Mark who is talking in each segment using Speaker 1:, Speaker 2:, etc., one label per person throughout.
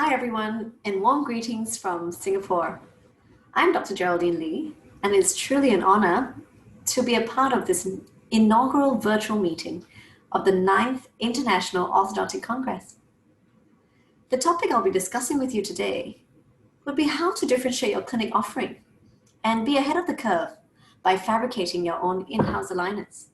Speaker 1: Hi everyone, and warm greetings from Singapore. I'm Dr. Geraldine Lee, and it's truly an honor to be a part of this inaugural virtual meeting of the 9th International Orthodontic Congress. The topic I'll be discussing with you today would be how to differentiate your clinic offering and be ahead of the curve by fabricating your own in-house aligners.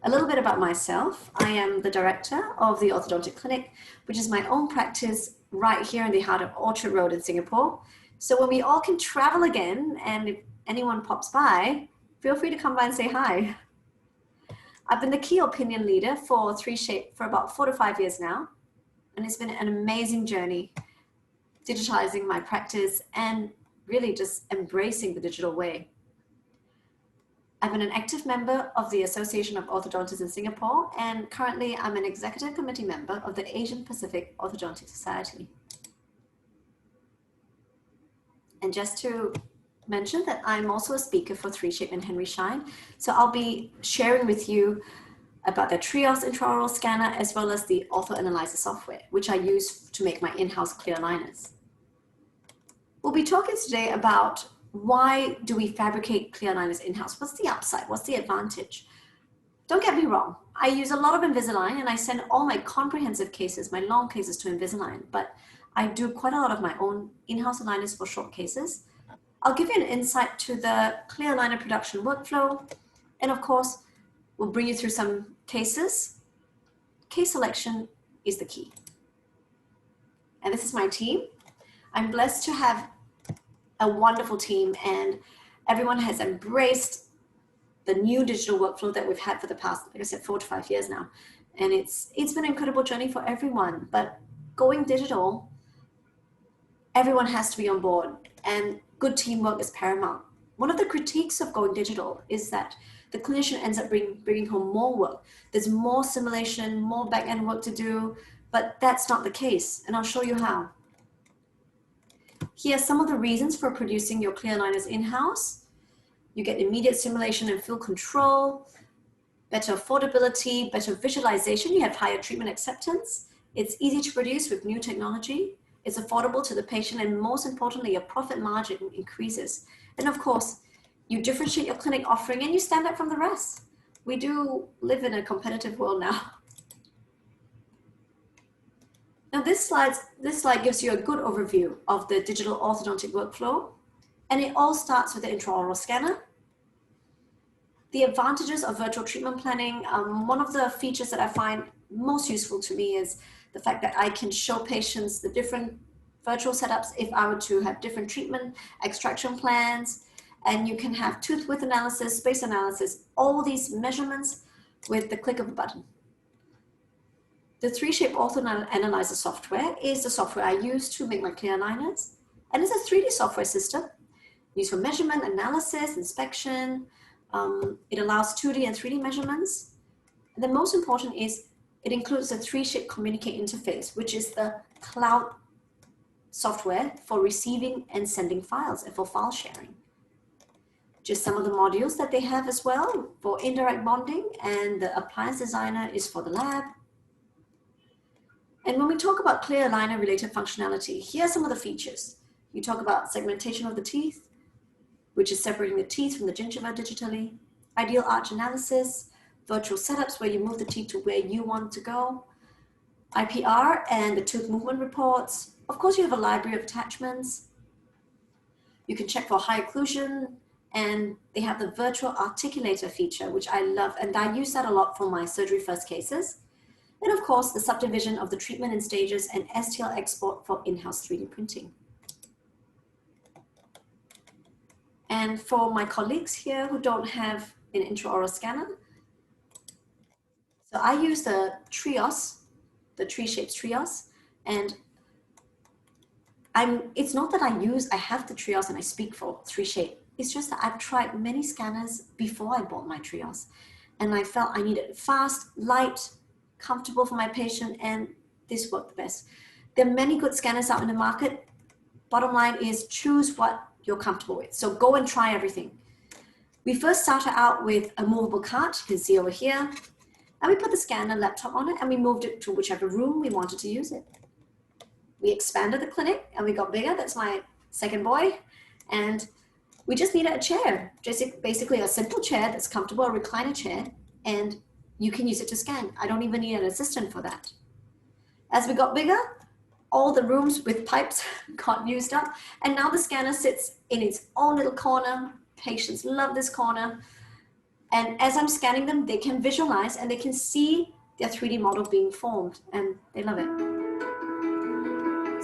Speaker 1: A little bit about myself. I am the director of the Orthodontic Clinic, which is my own practice right here in the heart of Orchard Road in Singapore. So when we all can travel again, and if anyone pops by, feel free to come by and say hi. I've been the key opinion leader for 3Shape for about 4 to 5 years now, and it's been an amazing journey digitalizing my practice and really just embracing the digital way. I've been an active member of the Association of Orthodontists in Singapore, and currently I'm an executive committee member of the Asian Pacific Orthodontic Society. And just to mention that I'm also a speaker for 3Shape and Henry Schein, so I'll be sharing with you about the Trios intraoral scanner as well as the Ortho Analyzer software, which I use to make my in-house clear aligners. We'll be talking today about why do we fabricate clear aligners in-house? What's the upside? What's the advantage? Don't get me wrong. I use a lot of Invisalign and I send all my comprehensive cases, my long cases to Invisalign, but I do quite a lot of my own in-house aligners for short cases. I'll give you an insight to the clear aligner production workflow. And of course, we'll bring you through some cases. Case selection is the key. And this is my team. I'm blessed to have a wonderful team, and everyone has embraced the new digital workflow that we've had for the past, like I said, 4 to 5 years now. And it's been an incredible journey for everyone, but going digital, everyone has to be on board, and good teamwork is paramount. One of the critiques of going digital is that the clinician ends up bringing home more work. There's more simulation, more back-end work to do, but that's not the case, and I'll show you how. Here are some of the reasons for producing your clear aligners in-house. You get immediate simulation and field control, better affordability, better visualization. You have higher treatment acceptance. It's easy to produce with new technology. It's affordable to the patient, and most importantly, your profit margin increases. And of course, you differentiate your clinic offering and you stand out from the rest. We do live in a competitive world now. Now this slide gives you a good overview of the digital orthodontic workflow, and it all starts with the intraoral scanner. The advantages of virtual treatment planning, one of the features that I find most useful to me is the fact that I can show patients the different virtual setups if I were to have different treatment extraction plans, and you can have tooth width analysis, space analysis, all these measurements with the click of a button. The 3Shape Ortho Analyzer software is the software I use to make my clear aligners. And it's a 3D software system used for measurement, analysis, inspection. It allows 2D and 3D measurements. And the most important is it includes the 3Shape Communicate interface, which is the cloud software for receiving and sending files and for file sharing. Just some of the modules that they have as well for indirect bonding, and the appliance designer is for the lab. And when we talk about clear aligner related functionality, here are some of the features. You talk about segmentation of the teeth, which is separating the teeth from the gingiva digitally, ideal arch analysis, virtual setups where you move the teeth to where you want to go, IPR and the tooth movement reports. Of course, you have a library of attachments. You can check for high occlusion, and they have the virtual articulator feature, which I love, and I use that a lot for my surgery first cases. And of course, the subdivision of the treatment in stages and STL export for in-house 3D printing. And for my colleagues here who don't have an intraoral scanner, so I use the Trios, the 3Shape Trios, and it's not that I have the Trios and I speak for 3Shape. It's just that I've tried many scanners before I bought my Trios, and I felt I needed fast, light, comfortable for my patient, and this worked the best. There are many good scanners out in the market. Bottom line is choose what you're comfortable with. So go and try everything. We first started out with a movable cart, you can see over here, And we put the scanner laptop on it and we moved it to whichever room we wanted to use it. We expanded the clinic and we got bigger. That's my second boy. And we just needed a chair, just basically a simple chair that's comfortable, a recliner chair, and you can use it to scan. I don't even need an assistant for that. As we got bigger, all the rooms with pipes got used up, and now the scanner sits in its own little corner. Patients love this corner. And as I'm scanning them, they can visualize and they can see their 3D model being formed, and they love it.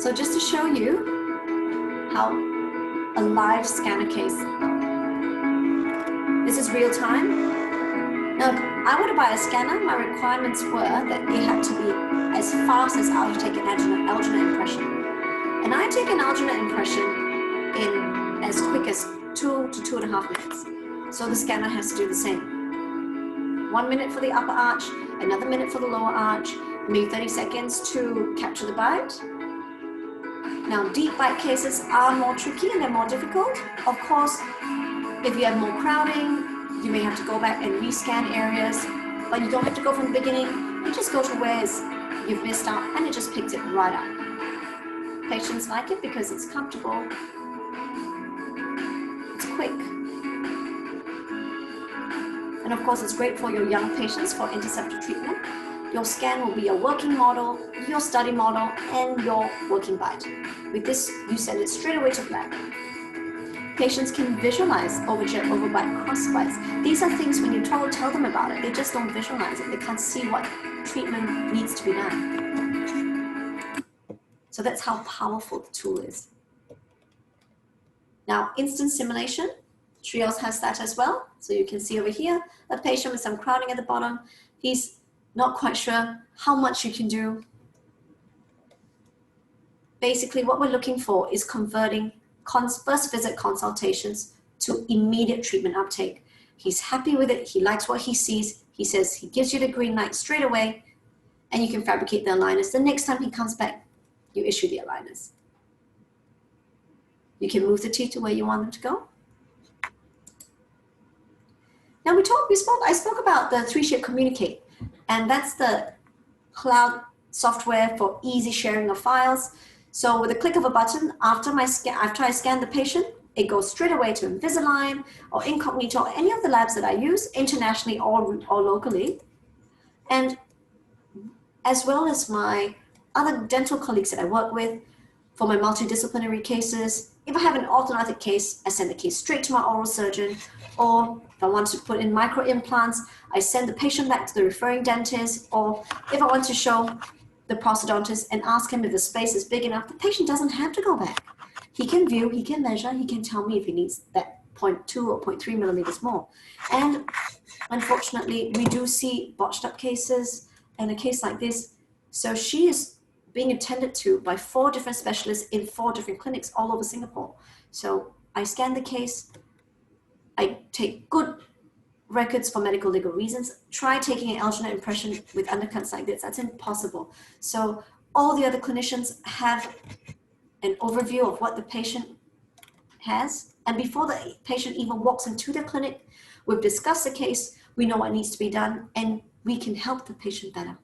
Speaker 1: So just to show you how a live scanner case, this is real time. Now, I want to buy a scanner. My requirements were that it had to be as fast as I would take an alginate impression. And I take an alginate impression in as quick as 2 to 2.5 minutes. So the scanner has to do the same. 1 minute for the upper arch, another minute for the lower arch, maybe 30 seconds to capture the bite. Now, deep bite cases are more tricky and they're more difficult. Of course, if you have more crowding, you may have to go back and rescan areas, but you don't have to go from the beginning. You just go to where you've missed out and it just picks it right up. Patients like it because it's comfortable, it's quick. And of course, it's great for your young patients for interceptor treatment. Your scan will be your working model, your study model, and your working bite. With this, you send it straight away to black. Patients can visualize overjet, overbite, cross bites. These are things when you tell them about it, they just don't visualize it. They can't see what treatment needs to be done. So that's how powerful the tool is. Now, instant simulation, Trios has that as well. So you can see over here, a patient with some crowding at the bottom. He's not quite sure how much you can do. Basically, what we're looking for is converting first visit consultations to immediate treatment uptake. He's happy with it. He likes what he sees. He says he gives you the green light straight away, and you can fabricate the aligners. The next time he comes back, you issue the aligners. You can move the teeth to where you want them to go. Now I spoke about the 3Shape Communicate, and that's the cloud software for easy sharing of files. So with a click of a button, after I scan the patient, it goes straight away to Invisalign or Incognito, or any of the labs that I use internationally or locally. And as well as my other dental colleagues that I work with for my multidisciplinary cases. If I have an orthodontic case, I send the case straight to my oral surgeon, or if I want to put in micro implants, I send the patient back to the referring dentist, or if I want to show the prosthodontist and ask him if the space is big enough, the patient doesn't have to go back. He can view, he can measure, he can tell me if he needs that 0.2 or 0.3 millimeters more. And unfortunately, we do see botched up cases and a case like this. So she is being attended to by 4 different specialists in 4 different clinics all over Singapore. So I scan the case, I take good records for medical legal reasons. Try taking an alginate impression with undercuts like this, that's impossible. So all the other clinicians have an overview of what the patient has. And before the patient even walks into the clinic, we've discussed the case, we know what needs to be done, and we can help the patient better.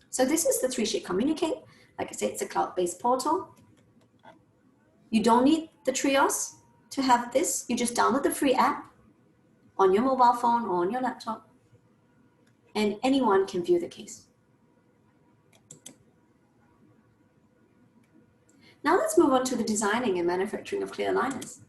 Speaker 1: So this is the 3Shape Communicate. Like I said, it's a cloud-based portal. You don't need the Trios to have this. You just download the free app on your mobile phone or on your laptop, and anyone can view the case. Now let's move on to the designing and manufacturing of clear aligners.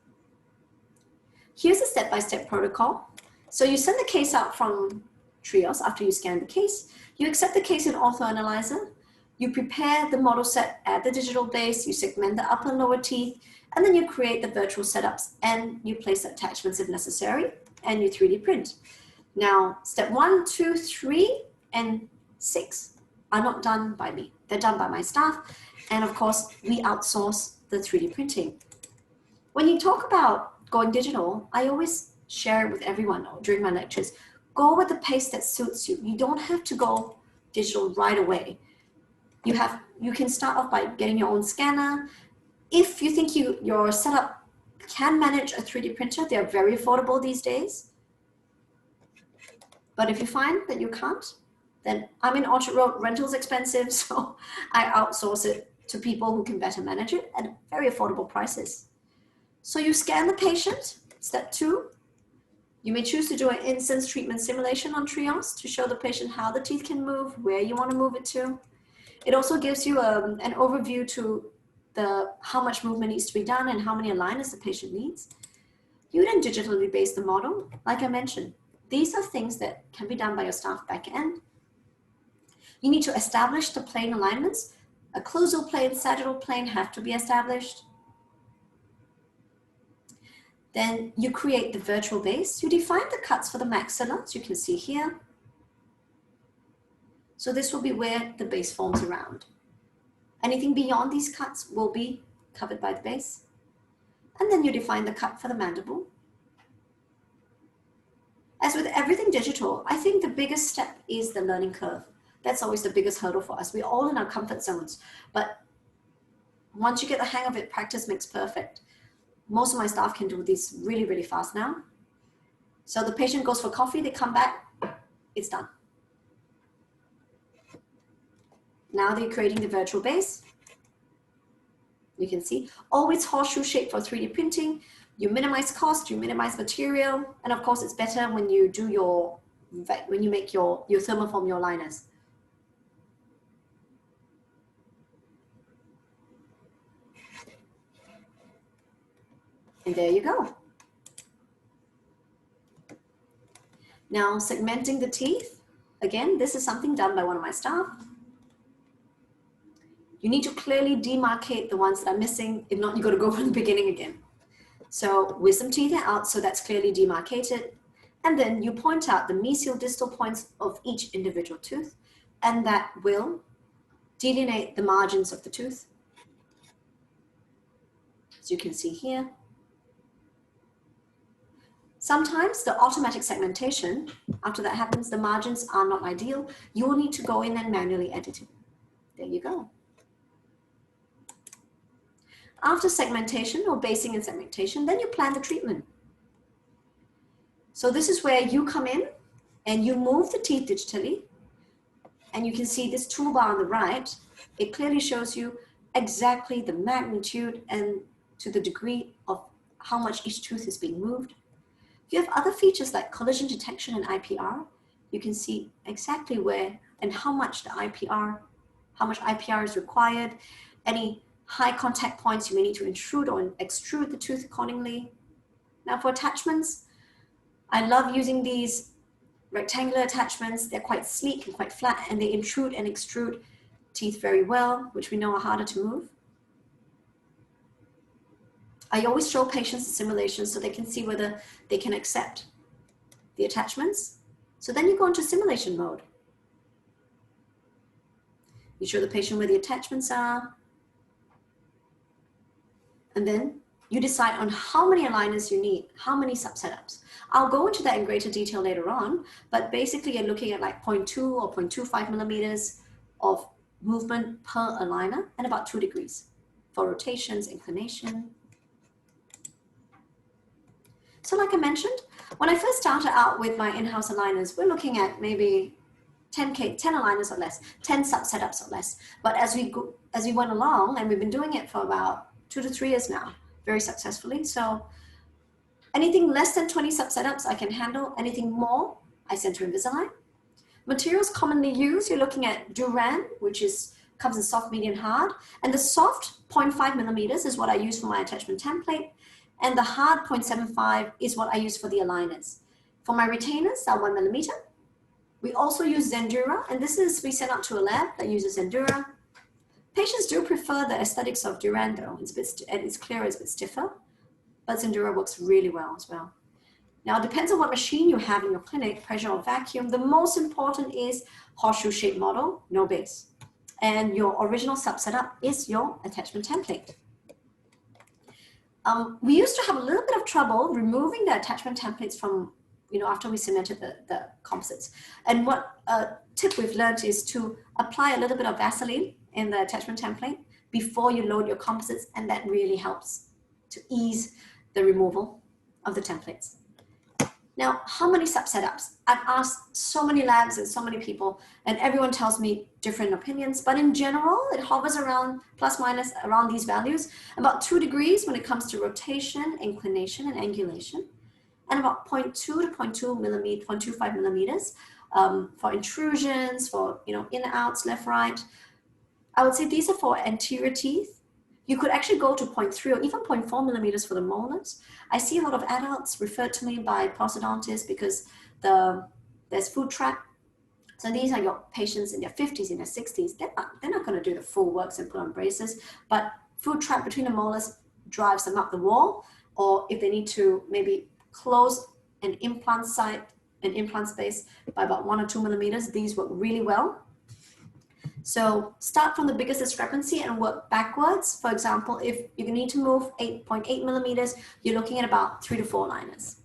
Speaker 1: Here's a step-by-step protocol. So you send the case out from Trios after you scan the case. You accept the case in Ortho Analyzer. You prepare the model set at the digital base. You segment the upper and lower teeth, and then you create the virtual setups and you place attachments if necessary, and you 3D print. Now, step 1, 2, 3, and 6 are not done by me. They're done by my staff. And of course, we outsource the 3D printing. When you talk about going digital, I always share it with everyone during my lectures. Go with the pace that suits you. You don't have to go digital right away. You can start off by getting your own scanner. If you think your setup can manage a 3D printer, they're very affordable these days. But if you find that you can't, then I'm in Orchard Road, rental's expensive, so I outsource it to people who can better manage it at very affordable prices. So you scan the patient. Step 2, you may choose to do an instance treatment simulation on trios to show the patient how the teeth can move, where you want to move it to. It also gives you an overview to how much movement needs to be done and how many aligners the patient needs. You then digitally base the model. Like I mentioned, these are things that can be done by your staff back end. You need to establish the plane alignments. A occlusal plane, sagittal plane have to be established. Then you create the virtual base. You define the cuts for the maxilla, as you can see here. So this will be where the base forms around. Anything beyond these cuts will be covered by the base. And then you define the cut for the mandible. As with everything digital, I think the biggest step is the learning curve. That's always the biggest hurdle for us. We're all in our comfort zones, but once you get the hang of it, practice makes perfect. Most of my staff can do this really, really fast now. So the patient goes for coffee, they come back, it's done. Now they're creating the virtual base. You can see, always horseshoe shape for 3D printing. You minimize cost, you minimize material, and of course it's better when you do when you make your thermoform, your liners. And there you go. Now segmenting the teeth. Again, this is something done by one of my staff. You need to clearly demarcate the ones that are missing. If not, you got to go from the beginning again. So wisdom teeth are out, so that's clearly demarcated. And then you point out the mesial distal points of each individual tooth, and that will delineate the margins of the tooth. As you can see here. Sometimes the automatic segmentation, after that happens, the margins are not ideal. You will need to go in and manually edit it. There you go. After segmentation or basing and segmentation, then you plan the treatment. So this is where you come in and you move the teeth digitally, and you can see this toolbar on the right. It clearly shows you exactly the magnitude and to the degree of how much each tooth is being moved. You have other features like collision detection and IPR. You can see exactly where and how much IPR is required. Any high contact points, you may need to intrude or extrude the tooth accordingly. Now for attachments, I love using these rectangular attachments. They're quite sleek and quite flat, and they intrude and extrude teeth very well, which we know are harder to move. I always show patients the simulations so they can see whether they can accept the attachments. So then you go into simulation mode. You show the patient where the attachments are, and then you decide on how many aligners you need, how many sub-setups. I'll go into that in greater detail later on, but basically you're looking at like 0.2 or 0.25 millimeters of movement per aligner and about 2 degrees for rotations, inclination. So like I mentioned, when I first started out with my in-house aligners, we're looking at maybe 10 aligners or less, 10 sub-setups or less. But as we went along, and we've been doing it for about 2 to 3 years now, very successfully. So anything less than 20 sub-setups I can handle. Anything more, I send to Invisalign. Materials commonly used, you're looking at Duran, which comes in soft, medium, hard. And the soft 0.5 millimeters is what I use for my attachment template. And the hard 0.75 is what I use for the aligners. For my retainers, are 1 millimeter. We also use Zendura, and we send out to a lab that uses Zendura. Patients do prefer the aesthetics of Duran though. It's clearer, it's a bit stiffer, but Zendura works really well as well. Now, it depends on what machine you have in your clinic, pressure or vacuum. The most important is horseshoe-shaped model, no base. And your original sub-setup is your attachment template. We used to have a little bit of trouble removing the attachment templates from, after we cemented the composites. And what tip we've learned is to apply a little bit of Vaseline in the attachment template before you load your composites, and that really helps to ease the removal of the templates. Now, how many sub-setups? I've asked so many labs and so many people, and everyone tells me different opinions, but in general, it hovers around plus minus around these values, about 2 degrees when it comes to rotation, inclination, and angulation, and about 0.2 to 0.25 millimeters for intrusions, for in and outs, left, right. I would say these are for anterior teeth. You could actually go to 0.3 or even 0.4 millimeters for the molars. I see a lot of adults referred to me by prosthodontists because there's food trap. So these are your patients in their 50s, in their 60s. They're not going to do the full works and put on braces, but food trap between the molars drives them up the wall, or if they need to maybe close an implant site, an implant space by about 1 or 2 millimeters, these work really well. So start from the biggest discrepancy and work backwards. For example, if you need to move 8.8 millimeters, you're looking at about 3 to 4 liners.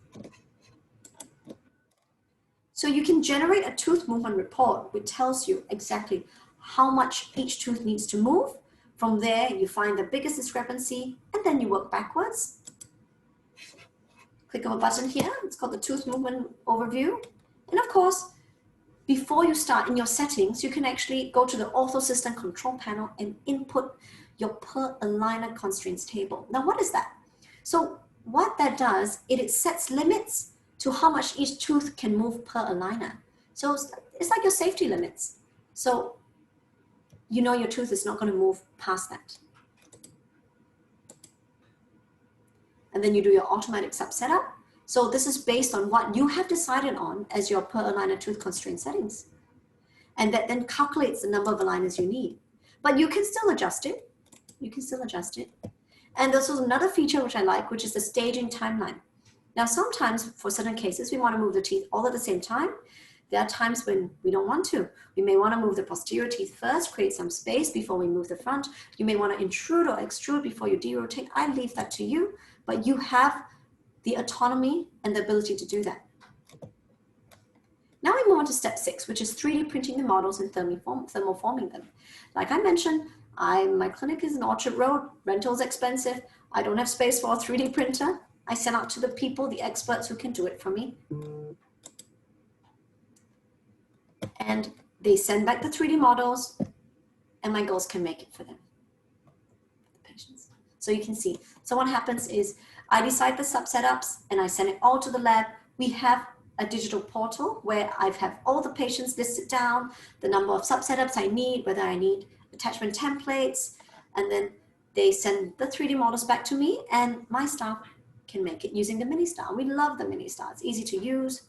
Speaker 1: So you can generate a tooth movement report, which tells you exactly how much each tooth needs to move. From there, you find the biggest discrepancy, and then you work backwards. Click on a button here. It's called the Tooth Movement Overview. And of course, before you start in your settings, you can actually go to the Ortho System Control Panel and input your per aligner constraints table. Now, what is that? So what that does, it sets limits to how much each tooth can move per aligner. So it's like your safety limits. So you know your tooth is not going to move past that. And then you do your automatic sub setup. So this is based on what you have decided on as your per aligner tooth constraint settings. And that then calculates the number of aligners you need. But you can still adjust it. You can still adjust it. And there's also another feature which I like, which is the staging timeline. Now, sometimes for certain cases, we want to move the teeth all at the same time. There are times when we don't want to. We may want to move the posterior teeth first, create some space before we move the front. You may want to intrude or extrude before you derotate. I leave that to you, but you have the autonomy and the ability to do that. Now we move on to step 6, which is 3D printing the models and thermoforming them. Like I mentioned, my clinic is in Orchard Road. Rental is expensive. I don't have space for a 3D printer. I send out to the people, the experts who can do it for me. And they send back the 3D models, and my girls can make it for them, the patients. So you can see. So what happens is I decide the sub setups and I send it all to the lab. We have a digital portal where I have all the patients listed down, the number of sub setups I need, whether I need attachment templates, and then they send the 3D models back to me, and my staff can make it using the mini star. We love the mini star. It's easy to use.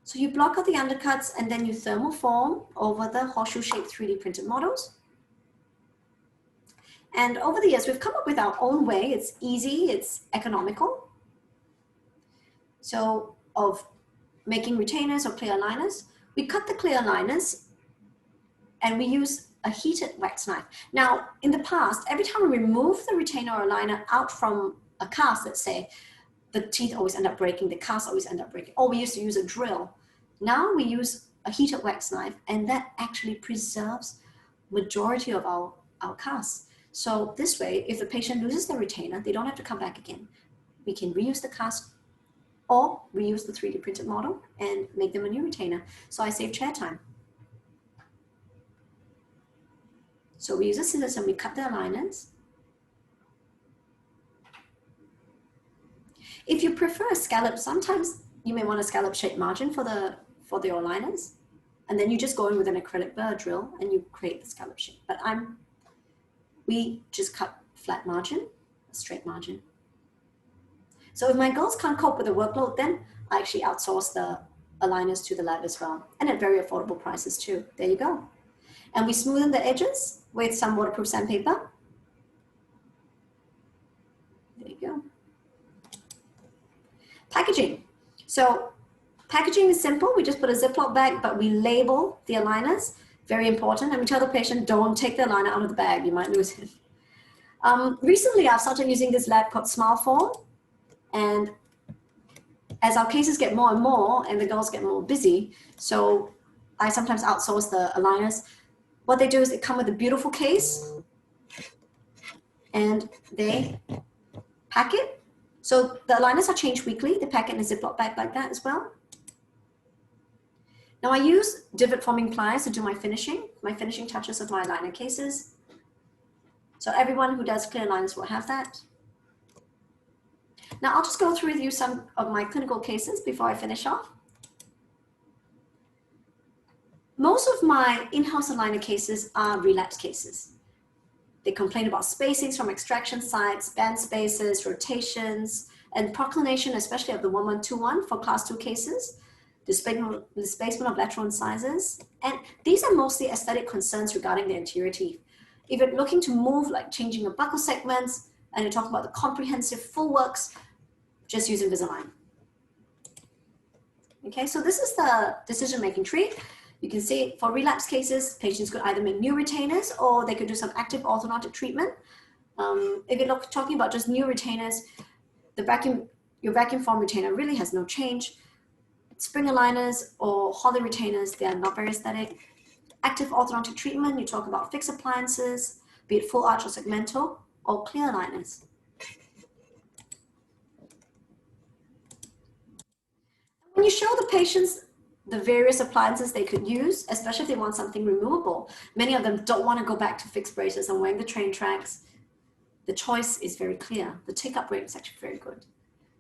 Speaker 1: So you block out the undercuts and then you thermoform over the horseshoe-shaped 3D printed models. And over the years, we've come up with our own way. It's easy, it's economical. So of making retainers or clear aligners, we cut the clear aligners and we use a heated wax knife. Now, in the past, every time we remove the retainer or aligner out from a cast, let's say, the teeth always end up breaking, the cast always end up breaking. Or we used to use a drill. Now we use a heated wax knife, and that actually preserves majority of our casts. So this way, if the patient loses the retainer, they don't have to come back again. We can reuse the cast or reuse the 3D printed model and make them a new retainer. So I save chair time. So we use a scissors and we cut the aligners. If you prefer a scallop, sometimes you may want a scallop shaped margin for the aligners. And then you just go in with an acrylic burr drill and you create the scallop shape. But we just cut flat margin, a straight margin. So if my girls can't cope with the workload, then I actually outsource the aligners to the lab as well. And at very affordable prices too. There you go. And we smoothen the edges with some waterproof sandpaper. There you go. Packaging. So packaging is simple. We just put a Ziploc bag, but we label the aligners. Very important. And we tell the patient, don't take the aligner out of the bag. You might lose it. Recently, I've started using this lab called Smileform. And as our cases get more and more, and the girls get more busy, so I sometimes outsource the aligners. What they do is they come with a beautiful case, and they pack it. So the aligners are changed weekly. They pack it in a Ziploc bag like that as well. Now I use divot forming pliers to do my finishing touches of my aligner cases. So everyone who does clear aligners will have that. Now I'll just go through with you some of my clinical cases before I finish off. Most of my in-house aligner cases are relapse cases. They complain about spacings from extraction sites, band spaces, rotations, and proclination, especially of the 1121 for class 2 cases, displacement of lateral incisors. And these are mostly aesthetic concerns regarding the anterior teeth. If you're looking to move, like changing your buccal segments, and you're talking about the comprehensive full works, just use Invisalign. Okay, so this is the decision-making tree. You can see for relapse cases, patients could either make new retainers or they could do some active orthodontic treatment. If you're talking about just new retainers, your vacuum form retainer really has no change. Spring aligners or hollow retainers, they are not very aesthetic. Active orthodontic treatment, you talk about fixed appliances, be it full arch or segmental, or clear aligners. When you show the patients the various appliances they could use, especially if they want something removable, many of them don't want to go back to fixed braces and wearing the train tracks. The choice is very clear. The take-up rate is actually very good.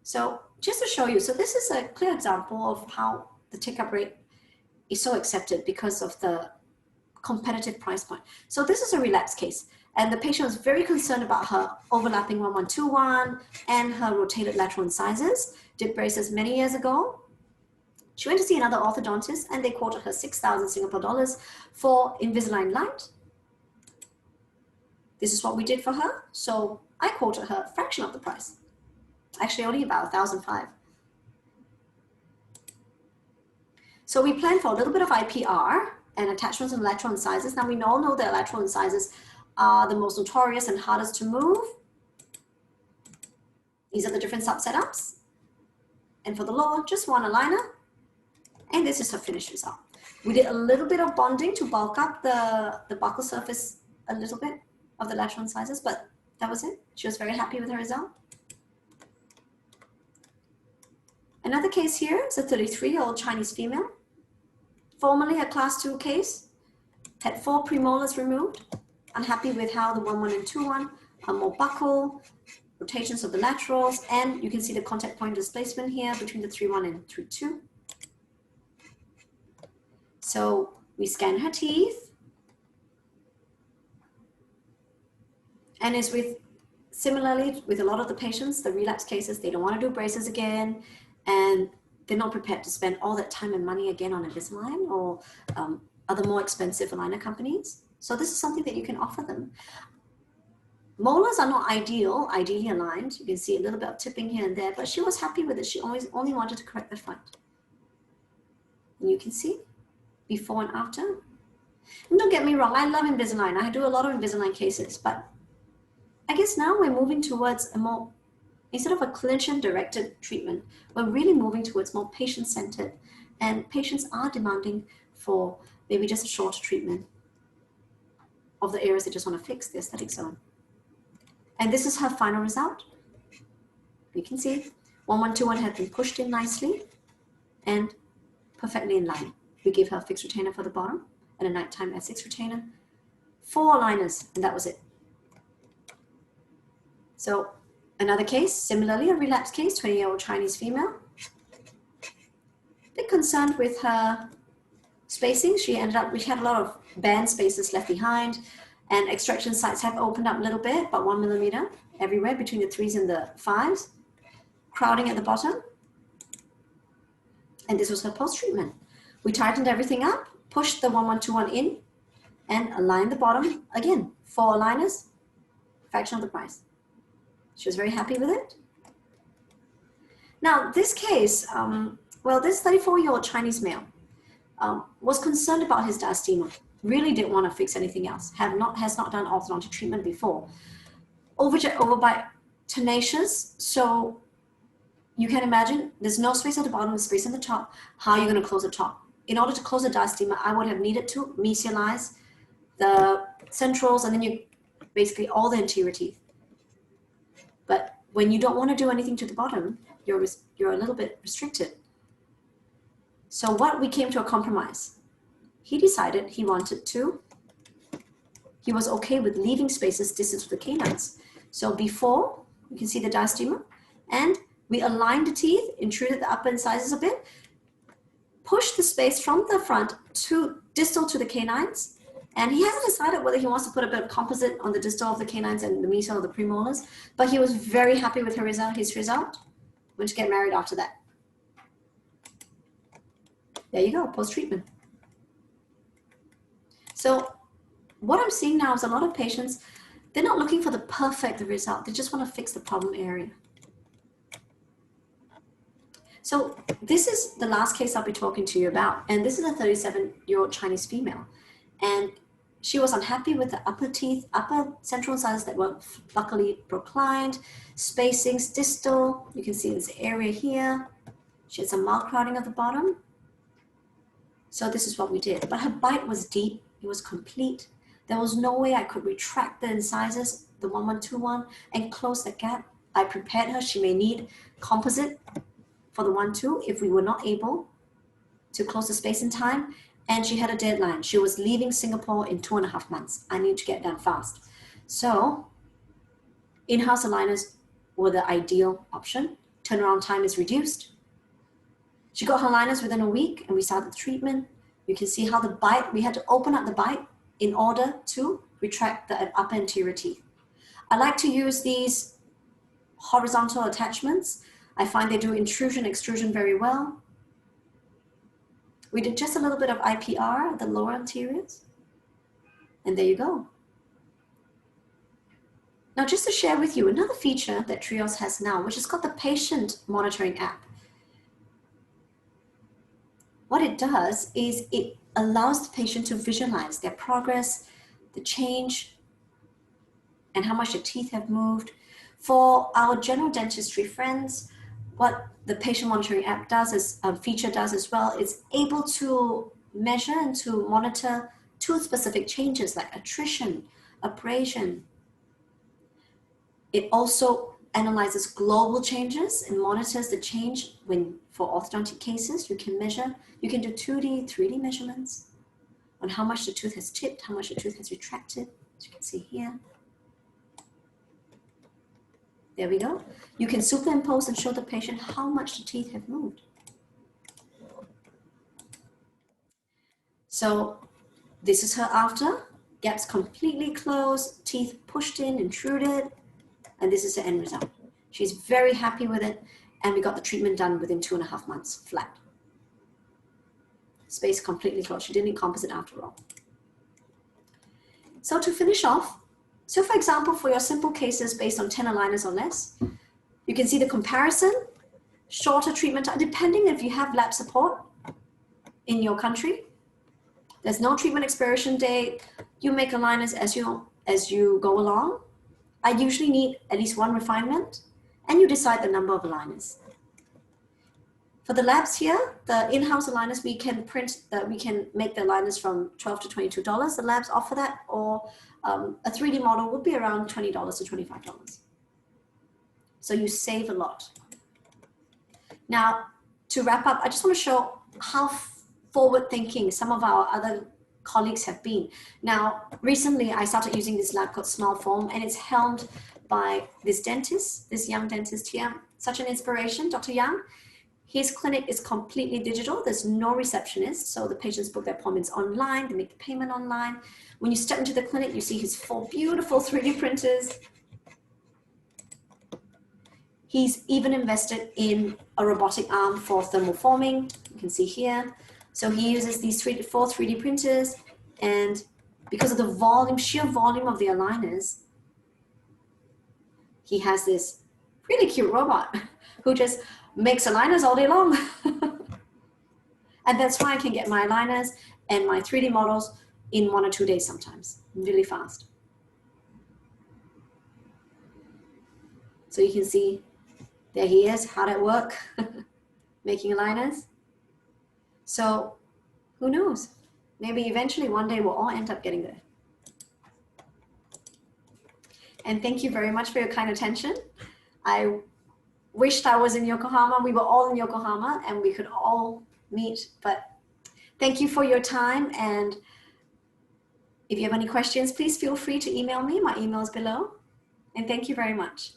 Speaker 1: So just to show you, so this is a clear example of how the take-up rate is so accepted because of the competitive price point. So this is a relapse case, and the patient was very concerned about her overlapping 1121 and her rotated lateral incisors. Did braces many years ago. She went to see another orthodontist and they quoted her 6,000 Singapore dollars for Invisalign Lite. This is what we did for her. So I quoted her a fraction of the price. Actually only about 1,500. So we planned for a little bit of IPR and attachments on lateral incisors. Now we all know that lateral incisors are the most notorious and hardest to move. These are the different sub-setups. And for the lower, just one aligner. And this is her finished result. We did a little bit of bonding to bulk up the buccal surface a little bit of the lateral incisors, but that was it. She was very happy with her result. Another case here is a 33-year-old Chinese female. Formerly a class 2 case, had 4 premolars removed. Unhappy with how the 11 and 21 are more buccal, rotations of the laterals, and you can see the contact point displacement here between the 3.1 and 3.2. So we scan her teeth, and as with similarly with a lot of the patients, the relapse cases, they don't want to do braces again, and they're not prepared to spend all that time and money again on Invisalign or other more expensive aligner companies. So this is something that you can offer them. Molars are not ideally aligned. You can see a little bit of tipping here and there, but she was happy with it. She only wanted to correct the front. And you can see before and after. And don't get me wrong, I love Invisalign. I do a lot of Invisalign cases, but I guess now we're moving towards a more, instead of a clinician-directed treatment, we're really moving towards more patient-centered, and patients are demanding for maybe just a shorter treatment of the areas they just want to fix, the aesthetic zone. And this is her final result. You can see 1121 has been pushed in nicely and perfectly in line. We gave her a fixed retainer for the bottom and a nighttime S6 retainer, 4 aligners, and that was it. So another case, similarly a relapse case, 20-year-old Chinese female. A bit concerned with her spacing. We had a lot of band spaces left behind, and extraction sites have opened up a little bit, about 1 millimeter everywhere between the 3s and the 5s, crowding at the bottom. And this was her post-treatment. We tightened everything up, pushed the 1121 in, and aligned the bottom. Again, 4 aligners, fraction of the price. She was very happy with it. Now, this case, this 34-year-old Chinese male was concerned about his diastema, really didn't want to fix anything else, has not done orthodontic treatment before. Overbite tenacious, so you can imagine there's no space at the bottom, there's space on the top. How are you going to close the top? In order to close the diastema, I would have needed to mesialize the centrals and then basically all the anterior teeth. But when you don't want to do anything to the bottom, you're a little bit restricted. So what we came to a compromise. He decided he was okay with leaving spaces distant to the canines. So before, you can see the diastema, and we aligned the teeth, intruded the upper incisors a bit, pushed the space from the front to distal to the canines, and he hasn't decided whether he wants to put a bit of composite on the distal of the canines and the mesial of the premolars, but he was very happy with his result. Went to get married after that. There you go, post-treatment. So what I'm seeing now is a lot of patients, they're not looking for the perfect result. They just want to fix the problem area. So this is the last case I'll be talking to you about. And this is a 37-year-old Chinese female. And she was unhappy with the upper teeth, upper central incisors that were buccally proclined, spacings distal. You can see this area here. She had some mild crowding at the bottom. So this is what we did. But her bite was deep. It was complete. There was no way I could retract the incisors, the 1121, and close the gap. I prepared her. She may need composite for the 1-2 if we were not able to close the space in time. And she had a deadline. She was leaving Singapore in 2.5 months. I need to get done fast. So in-house aligners were the ideal option. Turnaround time is reduced. She got her aligners within a week and we started the treatment. You can see how the bite, we had to open up the bite in order to retract the upper anterior teeth. I like to use these horizontal attachments. I find they do intrusion, extrusion very well. We did just a little bit of IPR at the lower anteriors. And there you go. Now, just to share with you another feature that Trios has now, which is called the patient monitoring app. What it does is it allows the patient to visualize their progress, the change, and how much the teeth have moved. For our general dentistry friends, what the patient monitoring app does is feature does as well is able to measure and to monitor tooth-specific changes like attrition, abrasion. It also analyzes global changes and monitors the change for orthodontic cases. You can measure, you can do 2D, 3D measurements on how much the tooth has tipped, how much the tooth has retracted, as you can see here. There we go. You can superimpose and show the patient how much the teeth have moved. So this is her after, gaps completely closed, teeth pushed in, intruded, and this is the end result. She's very happy with it, and we got the treatment done within 2.5 months, flat. Space completely closed. She didn't need composite after all. So to finish off, so for example, for your simple cases based on 10 aligners or less, you can see the comparison, shorter treatment time, depending if you have lab support in your country. There's no treatment expiration date. You make aligners as you go along. I usually need at least one refinement, and you decide the number of aligners. For the labs here, the in-house aligners, we can make the aligners from $12 to $22. The labs offer that, or a 3D model would be around $20 to $25. So you save a lot. Now, to wrap up, I just want to show how forward-thinking some of our other colleagues have been. Now, recently I started using this lab called Smileform, and it's helmed by this dentist, this young dentist here. Such an inspiration, Dr. Yang. His clinic is completely digital. There's no receptionist, so the patients book their appointments online, they make the payment online. When you step into the clinic, you see his 4 beautiful 3D printers. He's even invested in a robotic arm for thermoforming. You can see here. So he uses these 4 3D printers, and because of the volume, sheer volume of the aligners, he has this really cute robot who just makes aligners all day long. And that's why I can get my aligners and my 3D models in 1 or 2 days sometimes, really fast. So you can see, there he is, hard at work, making aligners. So who knows? Maybe eventually one day we'll all end up getting there. And thank you very much for your kind attention. I wished I was in Yokohama. We were all in Yokohama and we could all meet, but thank you for your time. And if you have any questions, please feel free to email me. My email is below. And thank you very much.